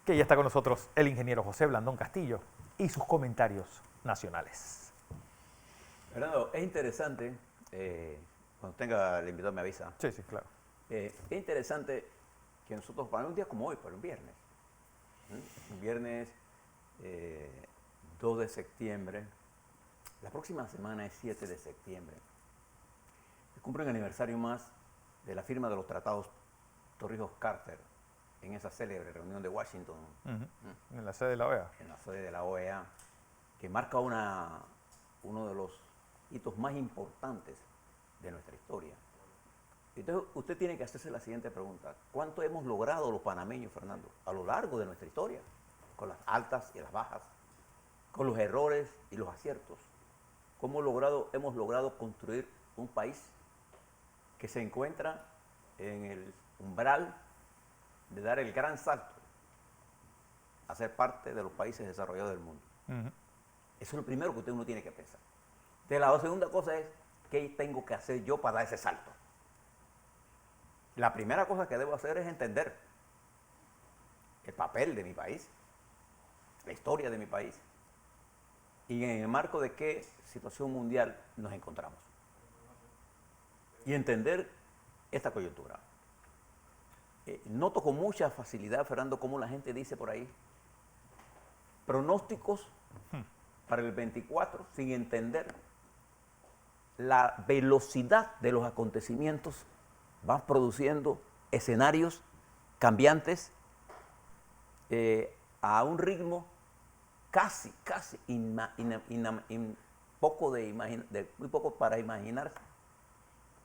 que ya está con nosotros el ingeniero José Blandón Castillo y sus comentarios nacionales. Fernando, es interesante, cuando tenga el invitado me avisa. Sí, sí, claro. Es interesante que nosotros, para un día como hoy, para un viernes, un viernes 2 de septiembre, la próxima semana es 7 de septiembre, se cumple un aniversario más de la firma de los tratados Torrijos-Carter en esa célebre reunión de Washington, En la sede de la OEA. en la sede de la OEA, que marca uno de los hitos más importantes de nuestra historia. Entonces, usted tiene que hacerse la siguiente pregunta. ¿Cuánto hemos logrado los panameños, Fernando, a lo largo de nuestra historia? Con las altas y las bajas, con los errores y los aciertos. ¿Cómo hemos logrado construir un país que se encuentra en el umbral de dar el gran salto a ser parte de los países desarrollados del mundo? Eso es lo primero que uno tiene que pensar. Entonces, la segunda cosa es, ¿qué tengo que hacer yo para dar ese salto? La primera cosa que debo hacer es entender el papel de mi país, la historia de mi país, y en el marco de qué situación mundial nos encontramos. Y entender esta coyuntura. Noto con mucha facilidad, Fernando, cómo la gente dice por ahí pronósticos para el 24 sin entender la velocidad de los acontecimientos. Van produciendo escenarios cambiantes a un ritmo muy poco para imaginar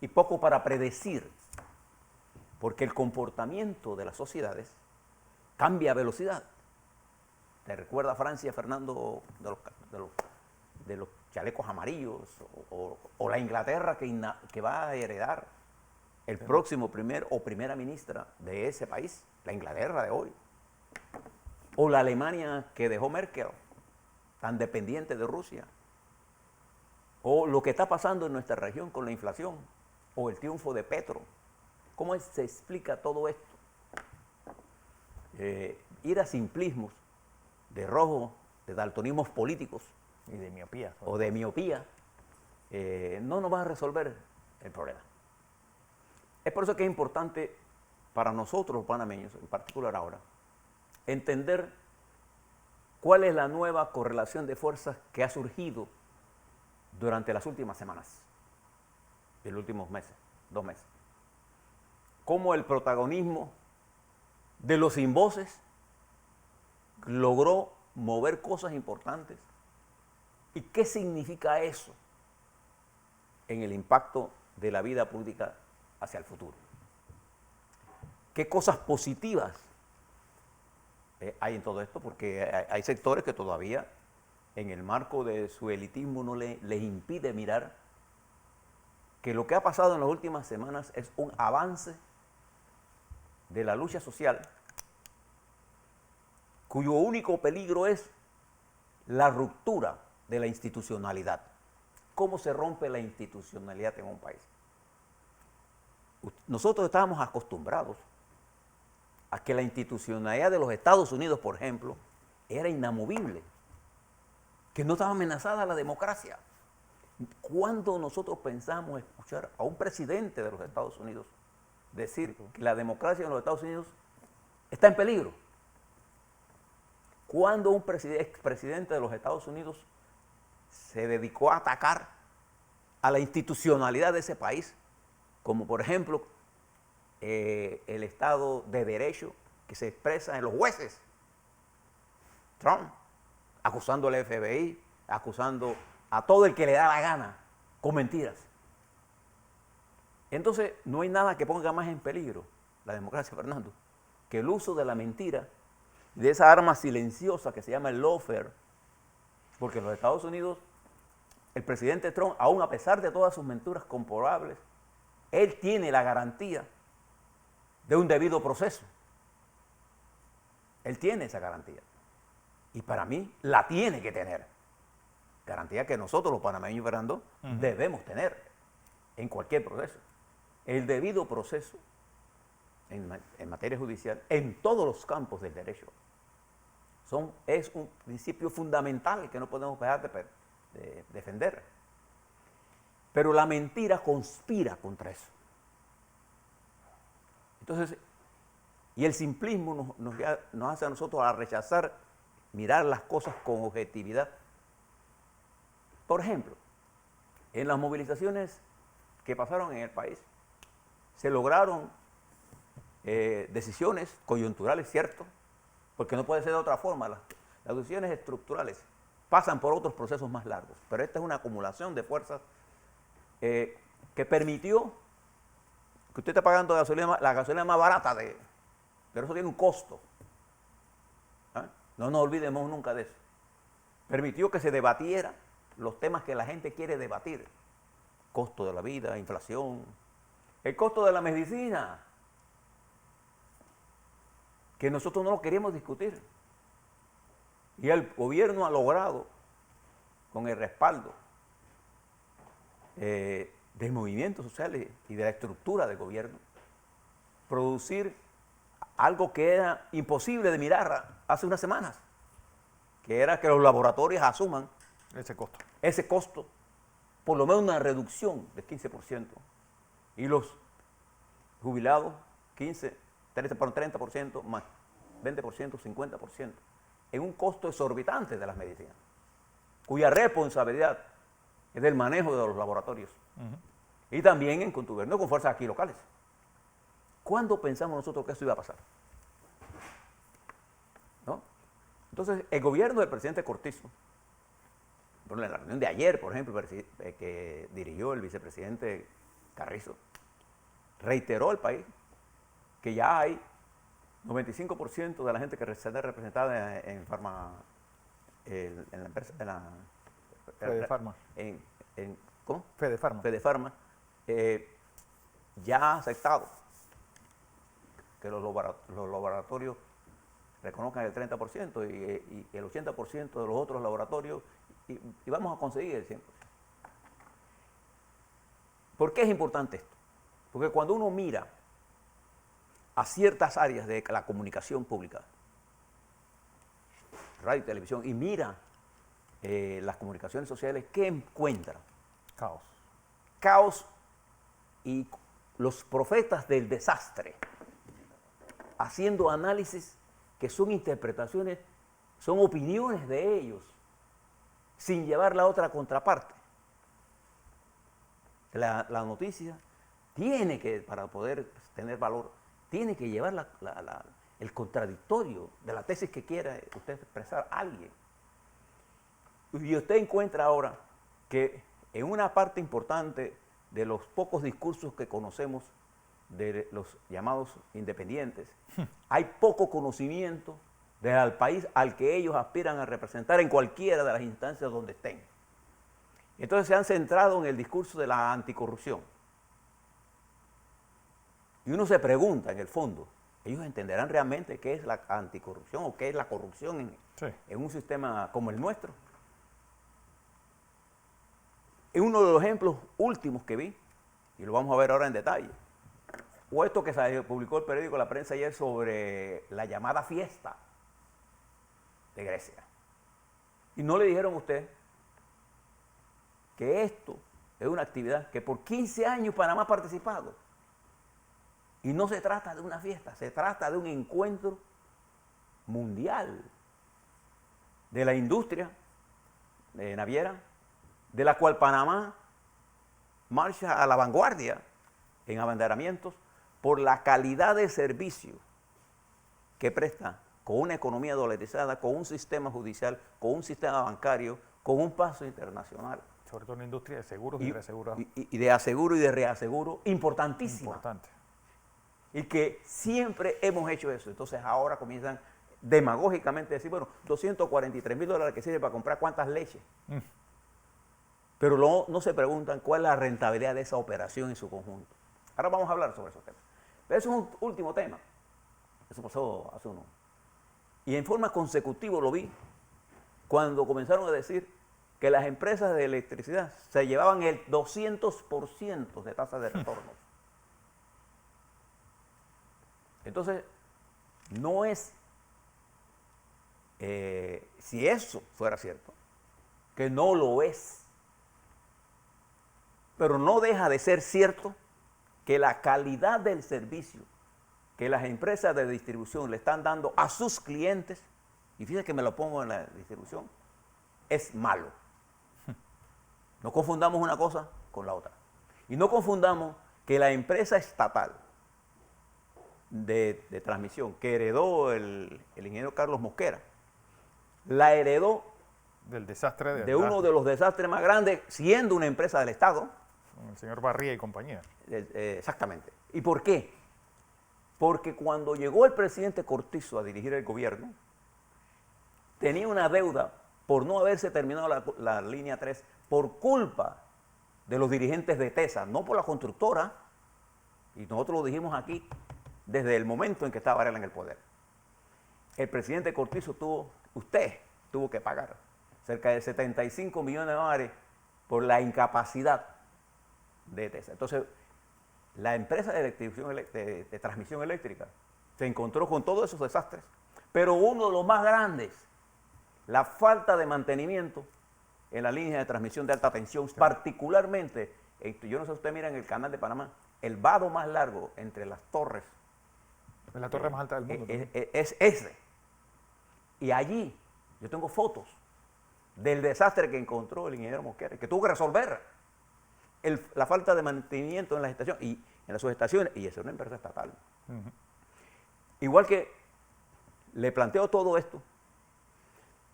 y poco para predecir, porque el comportamiento de las sociedades cambia a velocidad. ¿Te recuerda Francia, Fernando, de los chalecos amarillos, o la Inglaterra que va a heredar el próximo primer o primera ministra de ese país, la Inglaterra de hoy? O la Alemania que dejó Merkel, tan dependiente de Rusia. O lo que está pasando en nuestra región con la inflación, o el triunfo de Petro. ¿Cómo se explica todo esto? Ir a simplismos de rojo, de daltonismos políticos. Y de miopía. O de miopía, no nos va a resolver el problema. Es por eso que es importante para nosotros los panameños, en particular ahora, entender cuál es la nueva correlación de fuerzas que ha surgido durante las últimas semanas, de los últimos meses, 2 meses. Cómo el protagonismo de los sin voces logró mover cosas importantes. ¿Y qué significa eso en el impacto de la vida pública hacia el futuro? ¿Qué cosas positivas hay en todo esto? Porque hay sectores que todavía, en el marco de su elitismo, no les impide mirar que lo que ha pasado en las últimas semanas es un avance de la lucha social, cuyo único peligro es la ruptura de la institucionalidad. ¿Cómo se rompe la institucionalidad en un país? Nosotros estábamos acostumbrados a que la institucionalidad de los Estados Unidos, por ejemplo, era inamovible, que no estaba amenazada la democracia. ¿Cuándo nosotros pensamos escuchar a un presidente de los Estados Unidos decir que la democracia en los Estados Unidos está en peligro? ¿Cuándo un expresidente de los Estados Unidos se dedicó a atacar a la institucionalidad de ese país, como por ejemplo el Estado de Derecho que se expresa en los jueces? Trump, acusando al FBI, acusando a todo el que le da la gana, con mentiras. Entonces, no hay nada que ponga más en peligro la democracia, Fernando, que el uso de la mentira, de esa arma silenciosa que se llama el lawfare, porque en los Estados Unidos, el presidente Trump, aún a pesar de todas sus mentiras comprobables, él tiene la garantía de un debido proceso. Él tiene esa garantía. Y para mí, la tiene que tener. Garantía que nosotros, los panameños, Fernando, debemos tener en cualquier proceso. El debido proceso en materia judicial, en todos los campos del derecho, Es un principio fundamental que no podemos dejar de defender. Pero la mentira conspira contra eso. Entonces, y el simplismo nos hace a nosotros a rechazar, mirar las cosas con objetividad. Por ejemplo, en las movilizaciones que pasaron en el país, se lograron decisiones coyunturales, ¿cierto? Porque no puede ser de otra forma. Las decisiones estructurales pasan por otros procesos más largos, pero esta es una acumulación de fuerzas que permitió que usted esté pagando la gasolina más barata, pero eso tiene un costo. ¿Ah? No nos olvidemos nunca de eso. Permitió que se debatiera los temas que la gente quiere debatir. Costo de la vida, inflación, el costo de la medicina, que nosotros no lo queríamos discutir. Y el gobierno ha logrado, con el respaldo de movimientos sociales y de la estructura del gobierno, producir algo que era imposible de mirar hace unas semanas, que era que los laboratorios asuman ese costo, por lo menos una reducción del 15%, y los jubilados 30% más 20%, 50%, en un costo exorbitante de las medicinas, cuya responsabilidad es del manejo de los laboratorios. Y también en contubernio con fuerzas aquí locales. ¿Cuándo pensamos nosotros que esto iba a pasar? ¿No? Entonces, el gobierno del presidente Cortizo, bueno, en la reunión de ayer, por ejemplo, que dirigió el vicepresidente Carrizo, reiteró al país que ya hay 95% de la gente que se representada en la empresa, Fedefarma. ¿Cómo? Fedefarma. Fedefarma, ya ha aceptado que los laboratorios reconozcan el 30% y el 80% de los otros laboratorios, y vamos a conseguir el 100%. ¿Por qué es importante esto? Porque cuando uno mira a ciertas áreas de la comunicación pública, radio y televisión, y mira las comunicaciones sociales, ¿qué encuentra? Caos. Caos y los profetas del desastre, haciendo análisis que son interpretaciones, son opiniones de ellos, sin llevar la otra contraparte. La noticia tiene que, para poder tener valor, tiene que llevar el contradictorio de la tesis que quiera usted expresar a alguien. Y usted encuentra ahora que en una parte importante de los pocos discursos que conocemos de los llamados independientes, hay poco conocimiento del país al que ellos aspiran a representar en cualquiera de las instancias donde estén. Entonces se han centrado en el discurso de la anticorrupción. Y uno se pregunta, en el fondo, ¿ellos entenderán realmente qué es la anticorrupción o qué es la corrupción en un sistema como el nuestro? Es uno de los ejemplos últimos que vi, y lo vamos a ver ahora en detalle, o esto que se publicó el periódico La Prensa ayer sobre la llamada fiesta de Grecia. Y no le dijeron a usted que esto es una actividad que por 15 años Panamá ha participado. Y no se trata de una fiesta, se trata de un encuentro mundial de la industria naviera, de la cual Panamá marcha a la vanguardia en abanderamientos por la calidad de servicio que presta con una economía dolarizada, con un sistema judicial, con un sistema bancario, con un paso internacional. Sobre todo en la industria de seguros y reaseguros. Y de aseguro y de reaseguro, importantísima. Importante. Y que siempre hemos hecho eso. Entonces ahora comienzan demagógicamente a decir, bueno, $243,000 que sirve para comprar cuántas leches. Pero no se preguntan cuál es la rentabilidad de esa operación en su conjunto. Ahora vamos a hablar sobre esos temas. Pero eso es un último tema. Eso pasó hace uno. Y en forma consecutiva lo vi cuando comenzaron a decir que las empresas de electricidad se llevaban el 200% de tasa de retorno. Entonces, no es si eso fuera cierto, que no lo es, pero no deja de ser cierto que la calidad del servicio que las empresas de distribución le están dando a sus clientes, y fíjense que me lo pongo en la distribución, es malo. No confundamos una cosa con la otra. Y no confundamos que la empresa estatal de transmisión que heredó el ingeniero Carlos Mosquera, la heredó Del desastre de uno de los desastres más grandes, siendo una empresa del Estado. el señor Barría y compañía. Exactamente. ¿Y por qué? Porque cuando llegó el presidente Cortizo a dirigir el gobierno, tenía una deuda por no haberse terminado la línea 3 por culpa de los dirigentes de TESA, no por la constructora, y nosotros lo dijimos aquí desde el momento en que estaba Varela en el poder. El presidente Cortizo usted tuvo que pagar cerca de 75 millones de dólares por la incapacidad de TESA. Entonces, la empresa de transmisión eléctrica se encontró con todos esos desastres, pero uno de los más grandes, la falta de mantenimiento en la línea de transmisión de alta tensión, sí. Particularmente, yo no sé si usted mira en el canal de Panamá, el vado más largo entre las torres. Es la torre más alta del mundo. Es ese. Y allí yo tengo fotos del desastre que encontró el ingeniero Mosquera, que tuvo que resolver la falta de mantenimiento en las estaciones y en las subestaciones, y esa es una empresa estatal. Igual que le planteo todo esto,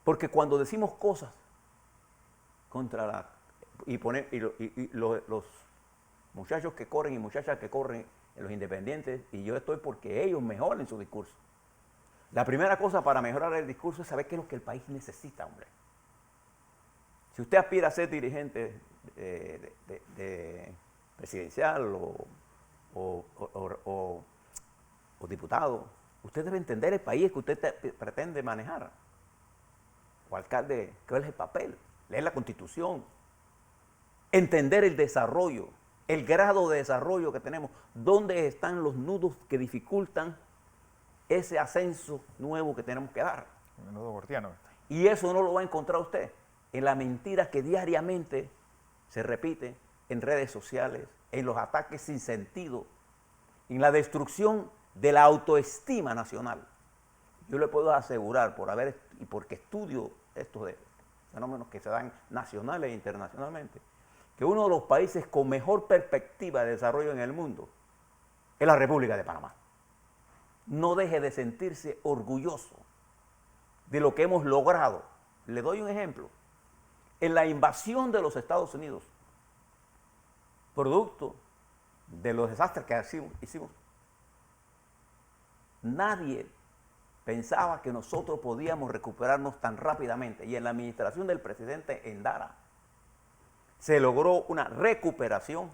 porque cuando decimos cosas contra los muchachos que corren y muchachas que corren en los independientes, y yo estoy porque ellos mejoren su discurso. La primera cosa para mejorar el discurso es saber qué es lo que el país necesita, hombre. Si usted aspira a ser dirigente presidencial o diputado, usted debe entender el país que usted pretende manejar. O alcalde, ¿cuál es el papel? Leer la Constitución, entender el desarrollo, el grado de desarrollo que tenemos, dónde están los nudos que dificultan ese ascenso nuevo que tenemos que dar. El nudo gordiano. Y eso no lo va a encontrar usted en la mentira que diariamente se repite en redes sociales, en los ataques sin sentido, en la destrucción de la autoestima nacional. Yo le puedo asegurar, y porque estudio estos fenómenos que se dan nacionales e internacionalmente, que uno de los países con mejor perspectiva de desarrollo en el mundo es la República de Panamá. No deje de sentirse orgulloso de lo que hemos logrado. Le doy un ejemplo. En la invasión de los Estados Unidos, producto de los desastres que hicimos, nadie pensaba que nosotros podíamos recuperarnos tan rápidamente. Y en la administración del presidente Endara se logró una recuperación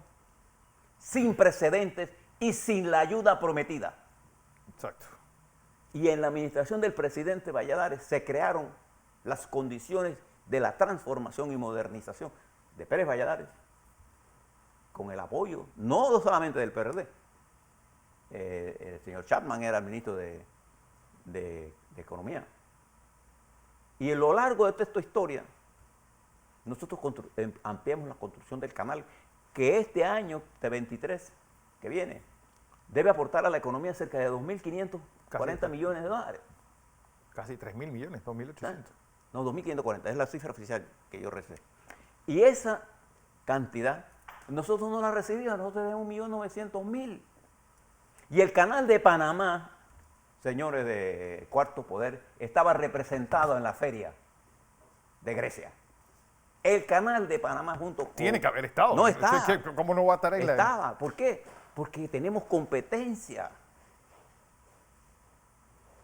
sin precedentes y sin la ayuda prometida. Exacto. Y en la administración del presidente Valladares se crearon las condiciones de la transformación y modernización de Pérez Valladares, con el apoyo, no solamente del PRD. El señor Chapman era el ministro de Economía. Y a lo largo de toda esta historia, nosotros ampliamos la construcción del canal, que este año de 23 que viene, debe aportar a la economía cerca de 2.540 millones de dólares. Casi 3.000 millones, 2.800. No, 2.540, es la cifra oficial que yo recibí. Y esa cantidad, nosotros no la recibimos, nosotros tenemos 1.900.000. Y el canal de Panamá, señores de Cuarto Poder, estaba representado en la feria de Grecia. El canal de Panamá junto con... Tiene que haber estado. No está. ¿Cómo no va a estar ahí? Estaba. ¿Por qué? Porque tenemos competencia.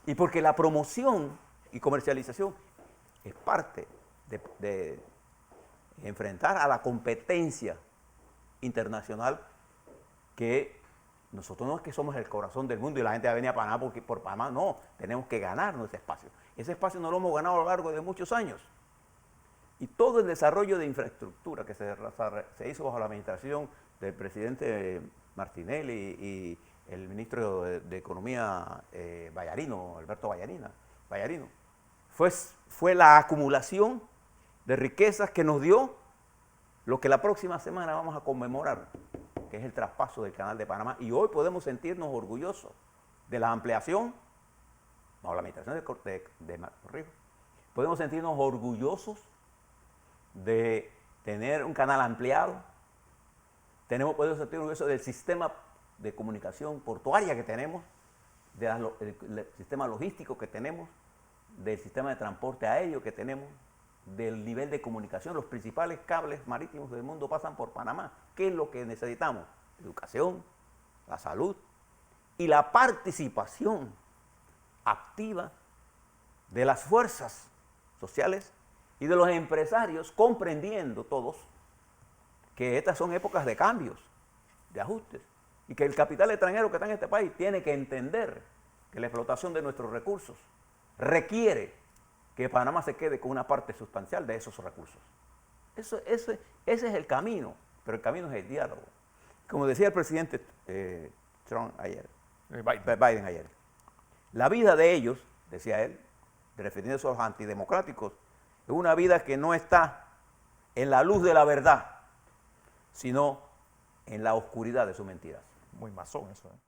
Y porque la promoción y comercialización es parte de enfrentar a la competencia internacional, que nosotros no es que somos el corazón del mundo y la gente va a venir a Panamá porque por Panamá, no, tenemos que ganarnos ese espacio. Ese espacio no lo hemos ganado a lo largo de muchos años. Y todo el desarrollo de infraestructura que se hizo bajo la administración del presidente Martinelli y el ministro de Economía Alberto Vallarino, fue la acumulación de riquezas que nos dio lo que la próxima semana vamos a conmemorar, que es el traspaso del Canal de Panamá. Y hoy podemos sentirnos orgullosos de la ampliación, bajo la administración de Marco Ríos. Podemos sentirnos orgullosos de tener un canal ampliado. Podemos sentirnos orgullosos del sistema de comunicación portuaria que tenemos, del sistema logístico que tenemos, del sistema de transporte aéreo que tenemos, del nivel de comunicación. Los principales cables marítimos del mundo pasan por Panamá. ¿Qué es lo que necesitamos? Educación, la salud y la participación activa de las fuerzas sociales y de los empresarios, comprendiendo todos que estas son épocas de cambios, de ajustes, y que el capital extranjero que está en este país tiene que entender que la explotación de nuestros recursos requiere que Panamá se quede con una parte sustancial de esos recursos. Ese es el camino, pero el camino es el diálogo. Como decía el presidente Trump ayer, Biden ayer, la vida de ellos, decía él, refiriéndose a los antidemocráticos, es una vida que no está en la luz de la verdad, sino en la oscuridad de sus mentiras. Muy masón eso, ¿eh?